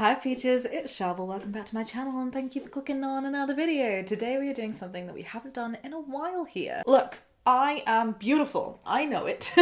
Hi Peaches, it's Shaaba. Welcome back to my channel and thank you for clicking on another video. Today we are doing something that we haven't done in a while here. Look, I am beautiful. I know it.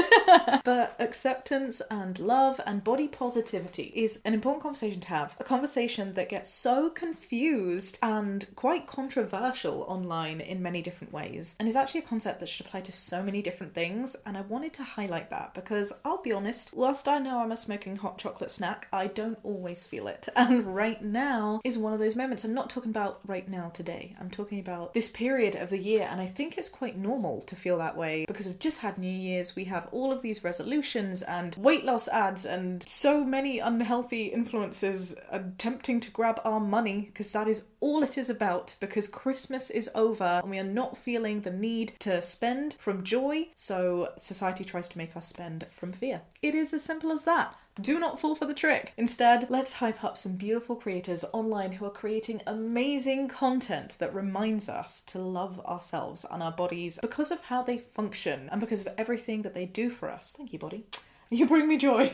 But acceptance and love and body positivity is an important conversation to have. A conversation that gets so confused and quite controversial online in many different ways. And is actually a concept that should apply to so many different things. And I wanted to highlight that because I'll be honest, whilst I know I'm a smoking hot chocolate snack, I don't always feel it. And right now is one of those moments. I'm not talking about right now today. I'm talking about this period of the year. And I think it's quite normal to feel that way because we've just had New Year's. We have all of these resolutions and weight loss ads and so many unhealthy influences attempting to grab our money because that is all it is about, because Christmas is over and we are not feeling the need to spend from joy, so society tries to make us spend from fear. It is as simple as that. Do not fall for the trick. Instead, let's hype up some beautiful creators online who are creating amazing content that reminds us to love ourselves and our bodies because of how they function and because of everything that they do for us. Thank you, body. You bring me joy.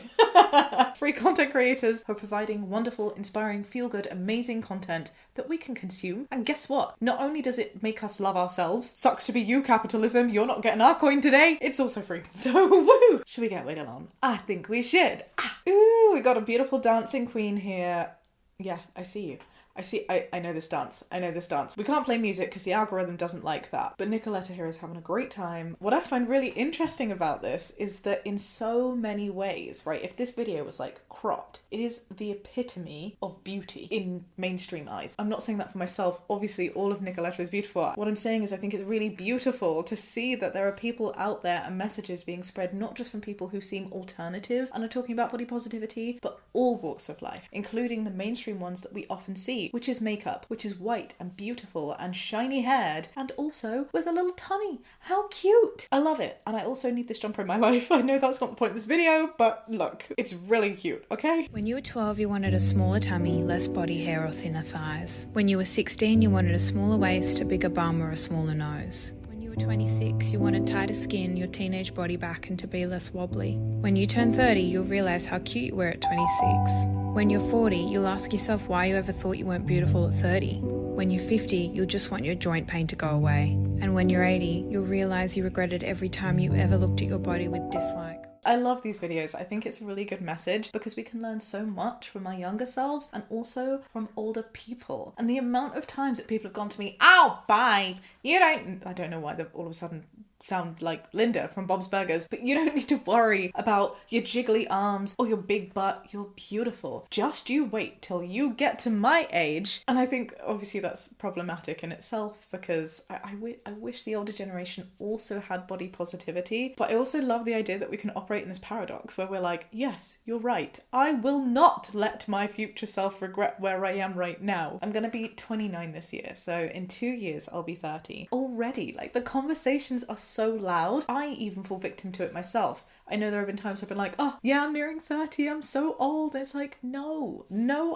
Free content creators who are providing wonderful, inspiring, feel-good, amazing content that we can consume. And guess what? Not only does it make us love ourselves, sucks to be you, capitalism, you're not getting our coin today, it's also free. So, woo! Should we get wiggle on? I think we should. Ooh, we got a beautiful dancing queen here. Yeah, I see you. I know this dance. I know this dance. We can't play music because the algorithm doesn't like that. But Nicoletta here is having a great time. What I find really interesting about this is that in so many ways, right, if this video was like cropped, it is the epitome of beauty in mainstream eyes. I'm not saying that for myself. Obviously, all of Nicoletta is beautiful. What I'm saying is I think it's really beautiful to see that there are people out there and messages being spread, not just from people who seem alternative and are talking about body positivity, but all walks of life, including the mainstream ones that we often see, which is makeup, which is white and beautiful and shiny haired and also with a little tummy. How cute! I love it. And I also need this jumper in my life. I know that's not the point of this video, but look, it's really cute, okay? When you were 12, you wanted a smaller tummy, less body hair or thinner thighs. When you were 16, you wanted a smaller waist, a bigger bum or a smaller nose. When you were 26, you wanted tighter skin, your teenage body back and to be less wobbly. When you turn 30, you'll realise how cute you were at 26. When you're 40, you'll ask yourself why you ever thought you weren't beautiful at 30. When you're 50, you'll just want your joint pain to go away. And when you're 80, you'll realise you regretted every time you ever looked at your body with dislike. I love these videos. I think it's a really good message because we can learn so much from our younger selves and also from older people. And the amount of times that people have gone to me, "Oh, babe, you don't..." I don't know why they've all of a sudden sound like Linda from Bob's Burgers, but you don't need to worry about your jiggly arms or your big butt. You're beautiful. Just you wait till you get to my age. And I think obviously that's problematic in itself because I wish the older generation also had body positivity, but I also love the idea that we can operate in this paradox where we're like, yes, you're right. I will not let my future self regret where I am right now. I'm gonna be 29 this year, so in 2 years I'll be 30. Already, like, the conversations are so loud. I even fall victim to it myself. I know there have been times I've been like, oh yeah, I'm nearing 30, I'm so old. It's like, no,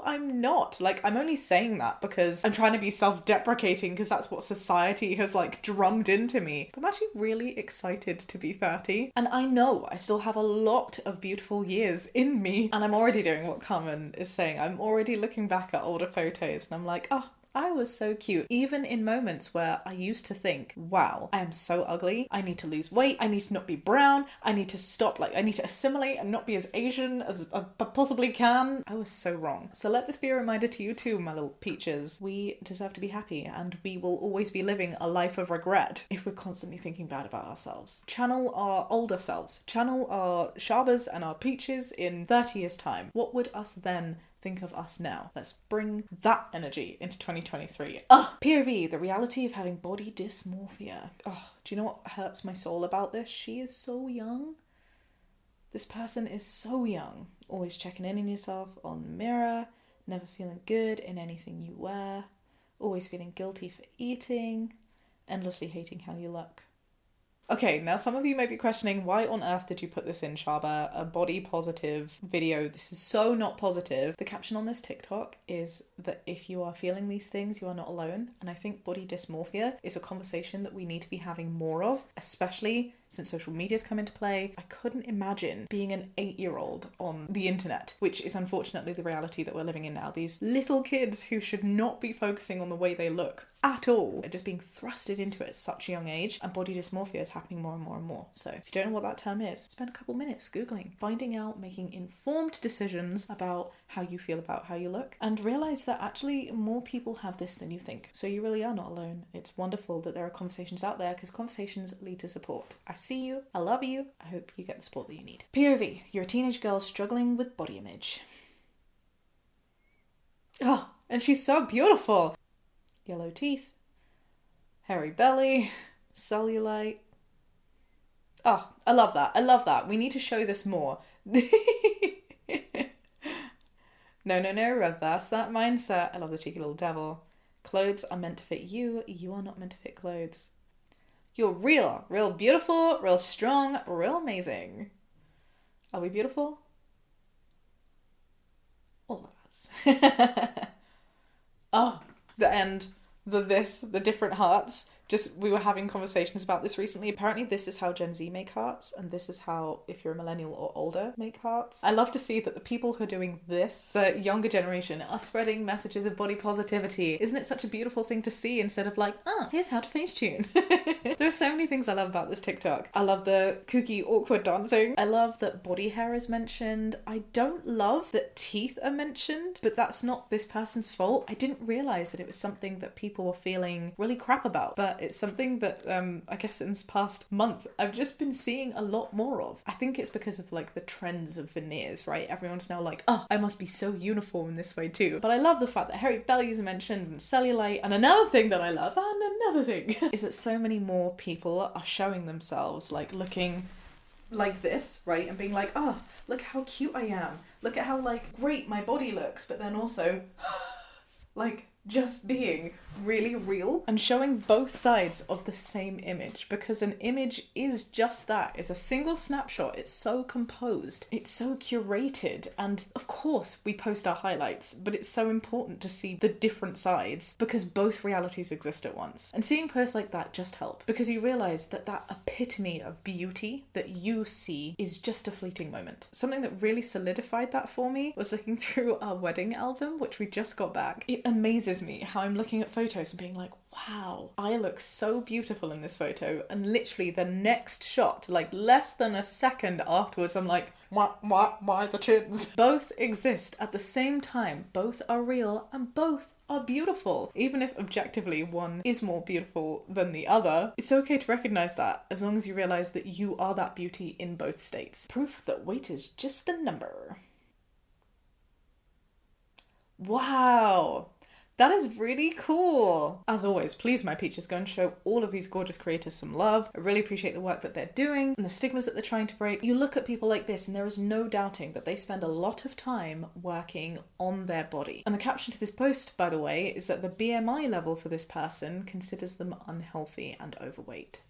I'm not. Like, I'm only saying that because I'm trying to be self-deprecating because that's what society has like drummed into me. But I'm actually really excited to be 30. And I know I still have a lot of beautiful years in me. And I'm already doing what Carmen is saying. I'm already looking back at older photos and I'm like, oh, I was so cute. Even in moments where I used to think, wow, I am so ugly. I need to lose weight. I need to not be brown. I need to stop, I need to assimilate and not be as Asian as I possibly can. I was so wrong. So let this be a reminder to you too, my little peaches. We deserve to be happy and we will always be living a life of regret if we're constantly thinking bad about ourselves. Channel our older selves. Channel our Shaabas and our peaches in 30 years' time. What would us then think of us now? Let's bring that energy into 2023. POV, the reality of having body dysmorphia. Do you know what hurts my soul about this? She is so young. This person is so young. Always checking in on yourself on the mirror, never feeling good in anything you wear, always feeling guilty for eating, endlessly hating how you look. Okay, now some of you may be questioning, why on earth did you put this in, Shaaba? A body positive video. This is so not positive. The caption on this TikTok is that if you are feeling these things, you are not alone. And I think body dysmorphia is a conversation that we need to be having more of, especially since social media's come into play. I couldn't imagine being an 8-year-old on the internet, which is unfortunately the reality that we're living in now. These little kids who should not be focusing on the way they look at all are just being thrusted into it at such a young age, and body dysmorphia is happening more and more and more. So if you don't know what that term is, spend a couple minutes Googling, finding out, making informed decisions about how you feel about how you look, and realize that actually more people have this than you think. So you really are not alone. It's wonderful that there are conversations out there, because conversations lead to support. I see you, I love you, I hope you get the support that you need. POV, you're a teenage girl struggling with body image. Oh, and she's so beautiful. Yellow teeth, hairy belly, cellulite. Oh, I love that. I love that. We need to show this more. No, reverse that mindset. I love the cheeky little devil. Clothes are meant to fit you. You are not meant to fit clothes. You're real beautiful, real strong, real amazing. Are we beautiful? All of us. Oh, the end. The different hearts. We were having conversations about this recently. Apparently this is how Gen Z make hearts, and this is how, if you're a millennial or older, make hearts. I love to see that the people who are doing this, the younger generation, are spreading messages of body positivity. Isn't it such a beautiful thing to see, instead of like, here's how to face tune. There are so many things I love about this TikTok. I love the kooky, awkward dancing. I love that body hair is mentioned. I don't love that teeth are mentioned, but that's not this person's fault. I didn't realise that it was something that people were feeling really crap about, but it's something that I guess in this past month I've just been seeing a lot more of. I think it's because of like the trends of veneers, right? Everyone's now like, I must be so uniform in this way too. But I love the fact that hairy bellies are mentioned, and cellulite, and another thing that I love, is that so many more people are showing themselves like looking like this, right? And being like, look how cute I am. Look at how like great my body looks. But then also like just being really real and showing both sides of the same image, because an image is just that. It's a single snapshot. It's so composed, it's so curated, and of course we post our highlights, but it's so important to see the different sides, because both realities exist at once. And seeing posts like that just help, because you realize that that epitome of beauty that you see is just a fleeting moment. Something that really solidified that for me was looking through our wedding album, which we just got back. It amazes me how I'm looking at photos and being like, wow, I look so beautiful in this photo, and literally the next shot, like less than a second afterwards, I'm like, why the chins? Both exist at the same time, both are real, and both are beautiful. Even if objectively one is more beautiful than the other, it's okay to recognize that, as long as you realize that you are that beauty in both states. Proof that weight is just a number. Wow. That is really cool. As always, please, my peaches, go and show all of these gorgeous creators some love. I really appreciate the work that they're doing and the stigmas that they're trying to break. You look at people like this and there is no doubting that they spend a lot of time working on their body. And the caption to this post, by the way, is that the BMI level for this person considers them unhealthy and overweight.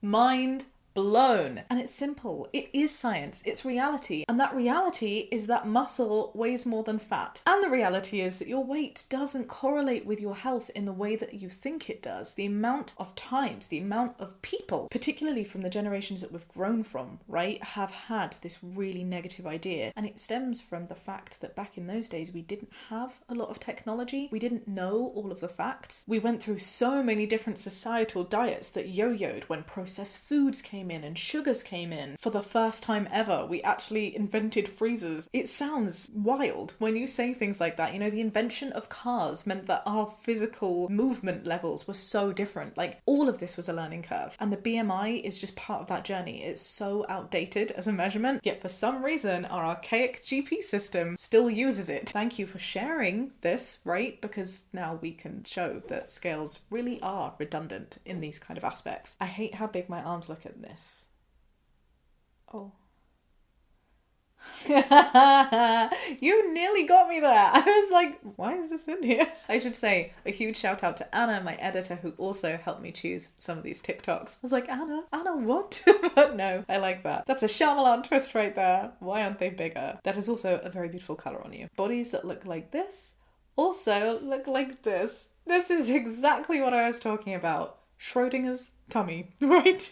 Mind blown. And it's simple. It is science. It's reality. And that reality is that muscle weighs more than fat. And the reality is that your weight doesn't correlate with your health in the way that you think it does. The amount of times, the amount of people, particularly from the generations that we've grown from, right, have had this really negative idea. And it stems from the fact that back in those days, we didn't have a lot of technology. We didn't know all of the facts. We went through so many different societal diets that yo-yoed when processed foods came in and sugars came in. For the first time ever, we actually invented freezers. It sounds wild when you say things like that. You know, the invention of cars meant that our physical movement levels were so different. Like, all of this was a learning curve. And the BMI is just part of that journey. It's so outdated as a measurement, yet for some reason, our archaic GP system still uses it. Thank you for sharing this, right? Because now we can show that scales really are redundant in these kind of aspects. I hate how big my arms look at this. Oh. You nearly got me there. I was like, why is this in here? I should say a huge shout out to Anna, my editor, who also helped me choose some of these TikToks. I was like, Anna what? But no, I like that. That's a Shyamalan twist right there. Why aren't they bigger? That is also a very beautiful colour on you. Bodies that look like this also look like this. This is exactly what I was talking about. Schrodinger's tummy, right?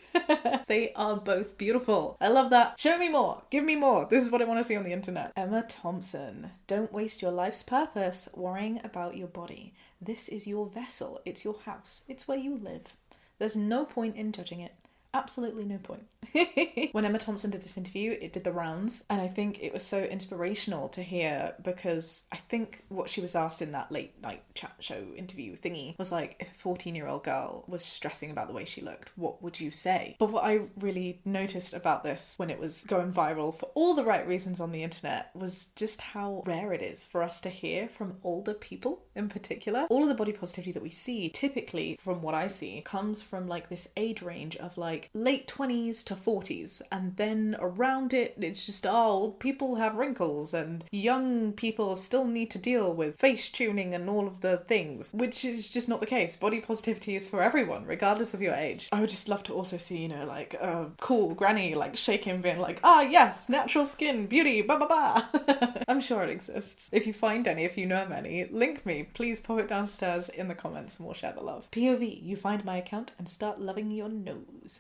They are both beautiful. I love that. Show me more. Give me more. This is what I want to see on the internet. Emma Thompson. Don't waste your life's purpose worrying about your body. This is your vessel. It's your house. It's where you live. There's no point in judging it. Absolutely no point. When Emma Thompson did this interview, it did the rounds, and I think it was so inspirational to hear, because I think what she was asked in that late night chat show interview thingy was like, if a 14-year-old girl was stressing about the way she looked, what would you say? But what I really noticed about this when it was going viral for all the right reasons on the internet was just how rare it is for us to hear from older people in particular. All of the body positivity that we see, typically from what I see, comes from like this age range of like late 20s to 40s, and then around it it's just old people have wrinkles and young people still need to deal with face tuning and all of the things, which is just not the case. Body positivity is for everyone regardless of your age. I would just love to also see, you know, like a cool granny like shaking, being like, ah yes, natural skin, beauty, ba ba ba. I'm sure it exists. If you find any, if you know of any, link me, please pop it downstairs in the comments and we'll share the love. POV, you find my account and start loving your nose.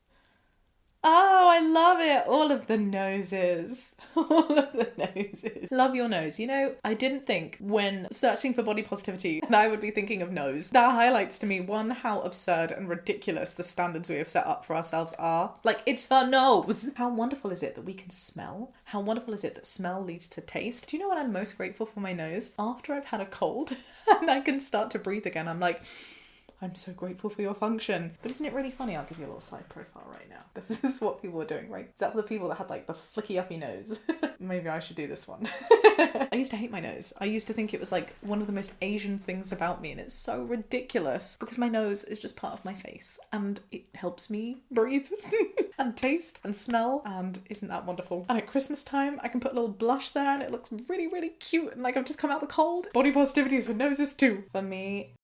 Oh, I love it. All of the noses. All of the noses. Love your nose. You know, I didn't think when searching for body positivity that I would be thinking of nose. That highlights to me, one, how absurd and ridiculous the standards we have set up for ourselves are. Like, it's her nose. How wonderful is it that we can smell? How wonderful is it that smell leads to taste? Do you know what I'm most grateful for my nose? After I've had a cold and I can start to breathe again, I'm like, I'm so grateful for your function. But isn't it really funny? I'll give you a little side profile right now. This is what people were doing, right? Is that for the people that had like the flicky uppy nose? Maybe I should do this one. I used to hate my nose. I used to think it was like one of the most Asian things about me, and it's so ridiculous because my nose is just part of my face and it helps me breathe and taste and smell, and isn't that wonderful? And at Christmas time I can put a little blush there and it looks really, really cute and like I've just come out the cold. Body positivity is for noses too. For me,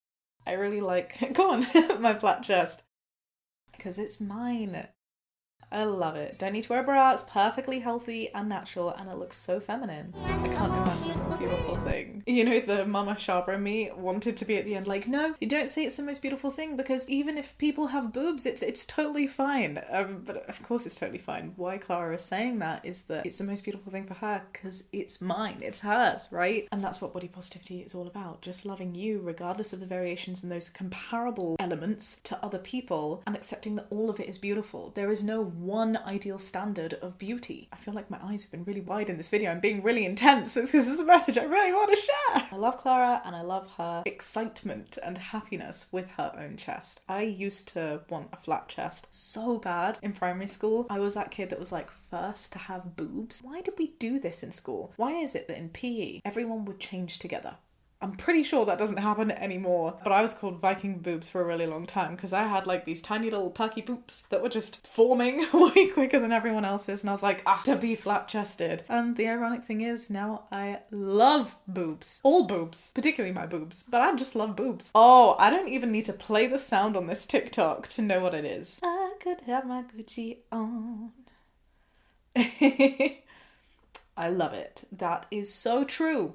I really like, go on, my flat chest, because it's mine. I love it. Don't need to wear a bra. It's perfectly healthy and natural, and it looks so feminine. I can't imagine a more beautiful thing. You know, the Mama Shaaba in me wanted to be at the end like, no, you don't say it's the most beautiful thing, because even if people have boobs, it's totally fine. But of course it's totally fine. Why Clara is saying that is that it's the most beautiful thing for her because it's mine. It's hers, right? And that's what body positivity is all about. Just loving you regardless of the variations and those comparable elements to other people, and accepting that all of it is beautiful. There is no one ideal standard of beauty. I feel like my eyes have been really wide in this video. I'm being really intense because this is a message I really want to share. I love Clara and I love her excitement and happiness with her own chest. I used to want a flat chest so bad in primary school. I was that kid that was like first to have boobs. Why did we do this in school? Why is it that in PE everyone would change together? I'm pretty sure that doesn't happen anymore, but I was called Viking boobs for a really long time because I had like these tiny little perky poops that were just forming way quicker than everyone else's, and I was like, to be flat-chested. And the ironic thing is, now I love boobs. All boobs, particularly my boobs, but I just love boobs. Oh, I don't even need to play the sound on this TikTok to know what it is. I could have my Gucci on. I love it. That is so true.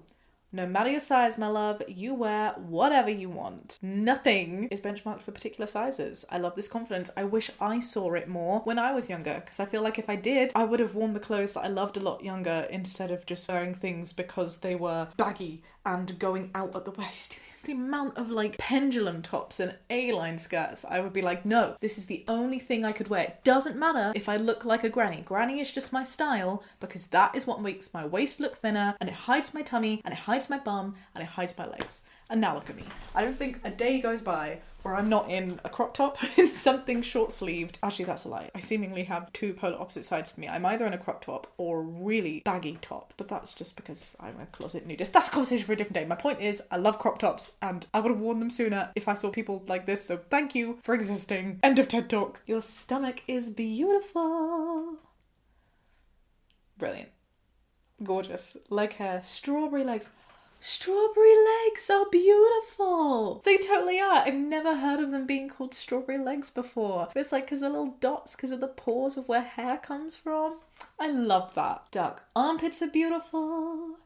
No matter your size, my love, you wear whatever you want. Nothing is benchmarked for particular sizes. I love this confidence. I wish I saw it more when I was younger, because I feel like if I did, I would have worn the clothes that I loved a lot younger instead of just wearing things because they were baggy and going out at the waist. The amount of like pendulum tops and A-line skirts, I would be like, no, this is the only thing I could wear. It doesn't matter if I look like a granny. Granny is just my style, because that is what makes my waist look thinner, and it hides my tummy, and it hides my bum, and it hides my legs. And now look at me. I don't think a day goes by where I'm not in a crop top, in something short-sleeved. Actually, that's a lie. I seemingly have two polar opposite sides to me. I'm either in a crop top or a really baggy top, but that's just because I'm a closet nudist. That's a conversation for a different day. My point is, I love crop tops, and I would have worn them sooner if I saw people like this, so thank you for existing. End of TED Talk. Your stomach is beautiful. Brilliant. Gorgeous. Leg hair. Strawberry legs. Strawberry legs are beautiful. They totally are. I've never heard of them being called strawberry legs before. It's like because they're little dots because of the pores of where hair comes from. I love that. Duck armpits are beautiful.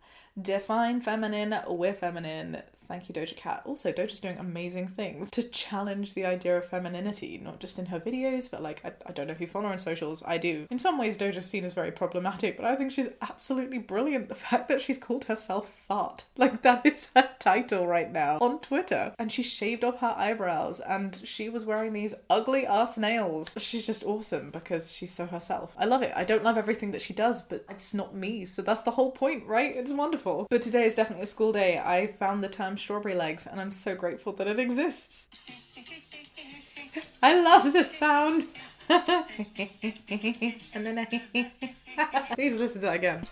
Define feminine. We're feminine. Thank you, Doja Cat. Also, Doja's doing amazing things to challenge the idea of femininity, not just in her videos, but like, I don't know if you follow her on socials, I do. In some ways, Doja's seen as very problematic, but I think she's absolutely brilliant. The fact that she's called herself Fart, like that is her title right now on Twitter. And she shaved off her eyebrows and she was wearing these ugly ass nails. She's just awesome because she's so herself. I love it. I don't love everything that she does, but it's not me, so that's the whole point, right? It's wonderful. But today is definitely a school day. I found the term strawberry legs and I'm so grateful that it exists. I love the sound. And then please listen to that again.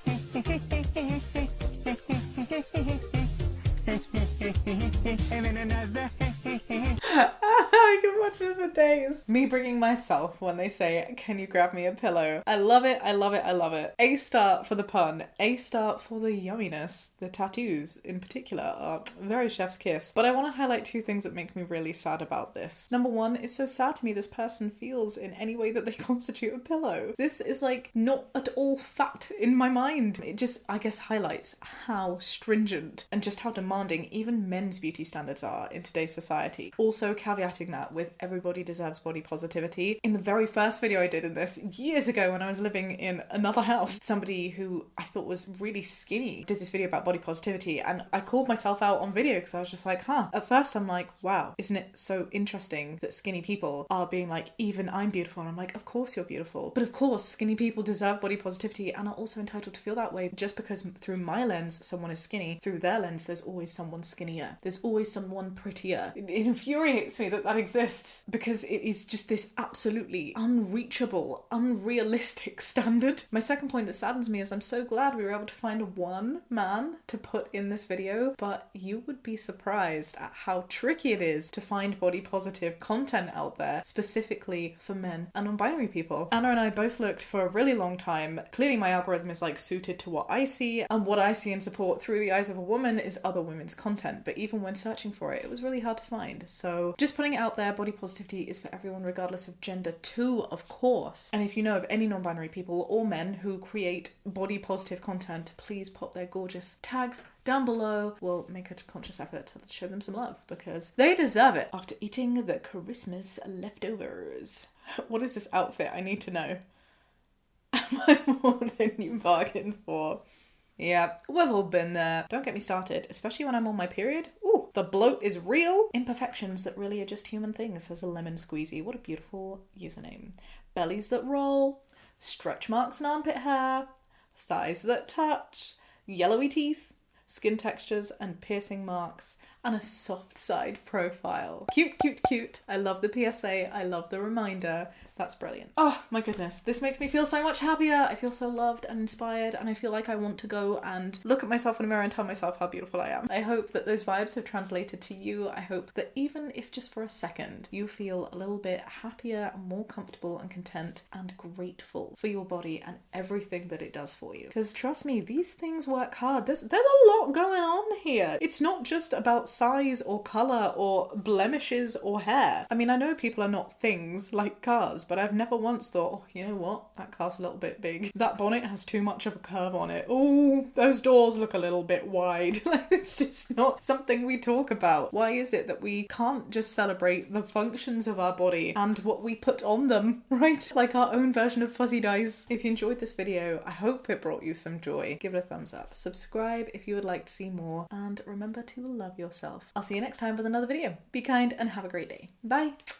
I can watch this for days. Me bringing myself when they say, can you grab me a pillow? I love it, I love it, I love it. A star for the pun, A star for the yumminess. The tattoos in particular are very chef's kiss. But I want to highlight two things that make me really sad about this. Number one, it's so sad to me this person feels in any way that they constitute a pillow. This is like not at all fact in my mind. It just, I guess, highlights how stringent and just how demanding even men's beauty standards are in today's society. Also caveating that with everybody deserves body positivity. In the very first video I did in this years ago when I was living in another house, somebody who I thought was really skinny did this video about body positivity and I called myself out on video because I was just like, at first I'm like, wow, isn't it so interesting that skinny people are being like, even I'm beautiful, and I'm like, of course you're beautiful, but of course skinny people deserve body positivity and are also entitled to feel that way. Just because through my lens someone is skinny, through their lens there's always someone skinnier, there's always someone prettier. It infuriates me that that exists because it is just this absolutely unreachable, unrealistic standard. My second point that saddens me is I'm so glad we were able to find one man to put in this video, but you would be surprised at how tricky it is to find body positive content out there, specifically for men and non-binary people. Anna and I both looked for a really long time. Clearly my algorithm is like suited to what I see, and what I see and support through the eyes of a woman is other women's content, but even when searching for it, it was really hard to find. So just putting it out there, body positivity is for everyone regardless of gender too, of course. And if you know of any non-binary people or men who create body positive content, please pop their gorgeous tags down below. We'll make a conscious effort to show them some love because they deserve it after eating the Christmas leftovers. What is this outfit? I need to know. Am I more than you bargained for? Yeah, we've all been there. Don't get me started, especially when I'm on my period. Ooh, the bloat is real. Imperfections that really are just human things, says a lemon squeezy. What a beautiful username. Bellies that roll, stretch marks and armpit hair, thighs that touch, yellowy teeth, skin textures and piercing marks, and a soft side profile. Cute, cute, cute. I love the PSA. I love the reminder. That's brilliant. Oh my goodness. This makes me feel so much happier. I feel so loved and inspired, and I feel like I want to go and look at myself in a mirror and tell myself how beautiful I am. I hope that those vibes have translated to you. I hope that even if just for a second, you feel a little bit happier and more comfortable and content and grateful for your body and everything that it does for you. Because trust me, these things work hard. There's a lot going on here. It's not just about size or colour or blemishes or hair. I mean, I know people are not things like cars, but I've never once thought, oh, you know what? That car's a little bit big. That bonnet has too much of a curve on it. Oh, those doors look a little bit wide. Like, it's just not something we talk about. Why is it that we can't just celebrate the functions of our body and what we put on them, right? Like our own version of fuzzy dice. If you enjoyed this video, I hope it brought you some joy. Give it a thumbs up. Subscribe if you would like to see more, and remember to love yourself. I'll see you next time with another video. Be kind and have a great day. Bye!